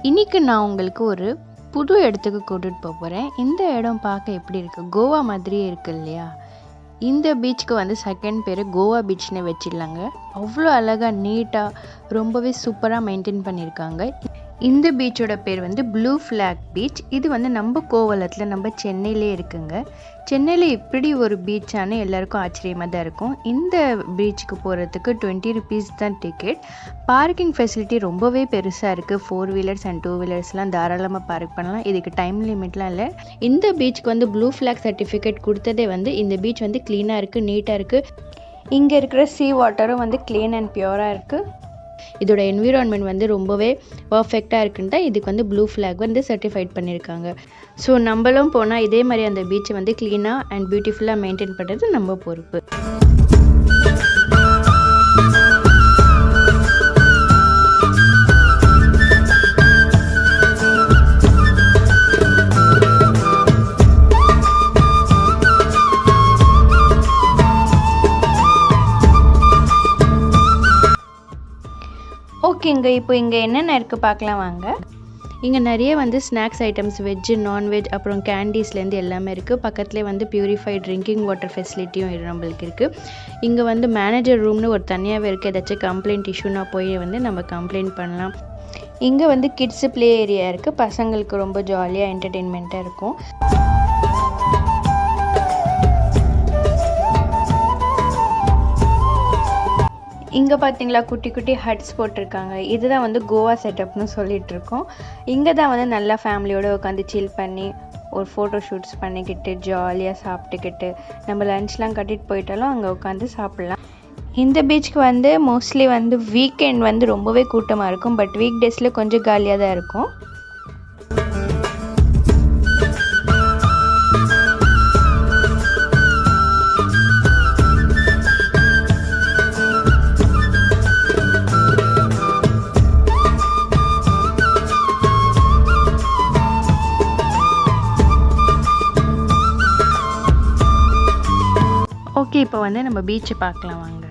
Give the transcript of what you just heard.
இன்னைக்கு நான் உங்களுக்கு ஒரு புது இடத்துக்கு கூட்டிட்டு போறேன். இந்த இடம் பார்க்க எப்படி இருக்கு? கோவா மாதிரியே இருக்கு இல்லையா? இந்த பீச்சுக்கு வந்து செகண்ட் பேரு கோவா பீச்னு வச்சிடலாங்க. அவ்வளோ அழகா நீட்டா ரொம்பவே சூப்பரா மெயின்டைன் பண்ணியிருக்காங்க. இந்த பீச்சோட பேர் வந்து ப்ளூ ஃப்ளாக் பீச். இது வந்து நம்ம கோவளத்தில் நம்ம சென்னையிலே இருக்குங்க. சென்னையில் இப்படி ஒரு பீச்சானு எல்லாருக்கும் ஆச்சரியமாக தான் இருக்கும். இந்த பீச்சுக்கு போகிறதுக்கு 20 rupees தான் டிக்கெட். பார்க்கிங் ஃபெசிலிட்டி ரொம்பவே பெருசாக இருக்குது. 4 வீலர்ஸ் அண்ட் 2 வீலர்ஸ்லாம் தாராளமாக பார்க் பண்ணலாம். இதுக்கு டைம் லிமிட்லாம் இல்லை. இந்த பீச்சுக்கு வந்து ப்ளூ ஃப்ளாக் சர்டிஃபிகேட் கொடுத்ததே வந்து இந்த பீச் வந்து க்ளீனாக இருக்குது, நீட்டாக இருக்குது. இங்கே இருக்கிற சீ வாட்டரும் வந்து க்ளீன் அண்ட் பியூராக இருக்குது. இதோட என்விரான்மெண்ட் வந்து ரொம்பவே பர்ஃபெக்டாக இருக்குன்னு தான் இதுக்கு வந்து ப்ளூ ஃப்ளாக் வந்து சர்டிஃபைட் பண்ணியிருக்காங்க. ஸோ நம்மளும் போனால் இதே மாதிரி அந்த பீச்சை வந்து க்ளீனாக அண்ட் பியூட்டிஃபுல்லாக மெயின்டைன் பண்ணுறது நம்ம பொறுப்பு. ஓகேங்க, இப்போ இங்கே என்னென்ன இருக்குது பார்க்கலாம் வாங்க. இங்கே நிறைய வந்து ஸ்நாக்ஸ் ஐட்டம்ஸ், வெஜ்ஜு, நான்வெஜ், அப்புறம் கேண்டீஸ்லேருந்து எல்லாமே இருக்குது. பக்கத்துலேயே வந்து பியூரிஃபைட் ட்ரிங்கிங் வாட்டர் ஃபெசிலிட்டியும் நம்மளுக்கு இருக்குது. இங்கே வந்து மேனேஜர் ரூம்னு ஒரு தனியாகவே இருக்குது. ஏதாச்சும் கம்ப்ளைண்ட் இஷ்யூனா போய் வந்து நம்ம கம்ப்ளைண்ட் பண்ணலாம். இங்கே வந்து கிட்ஸு ப்ளே ஏரியா இருக்குது. பசங்களுக்கு ரொம்ப ஜாலியாக என்டர்டெயின்மெண்ட்டாக இருக்கும். இங்கே பார்த்தீங்களா, குட்டி குட்டி ஹட்ஸ் போட்டிருக்காங்க. இதுதான் வந்து கோவா செட்டப்னு சொல்லிட்டு இருக்கோம். இங்கே தான் வந்து நல்லா ஃபேமிலியோடு உட்காந்து சில் பண்ணி ஒரு ஃபோட்டோ ஷூட்ஸ் பண்ணிக்கிட்டு ஜாலியாக சாப்பிட்டுக்கிட்டு நம்ம லன்ச்லாம் கட்டிட்டு போயிட்டாலும் அங்கே உட்காந்து சாப்பிட்லாம். இந்த பீச்சுக்கு வந்து மோஸ்ட்லி வந்து வீக்கெண்ட் வந்து ரொம்பவே கூட்டமாக இருக்கும். பட் வீக் டேஸில் கொஞ்சம் காலியாக தான் இருக்கும். ஓகே, இப்போ வந்து நம்ம பீச்சை பார்க்கலாம் வாங்க.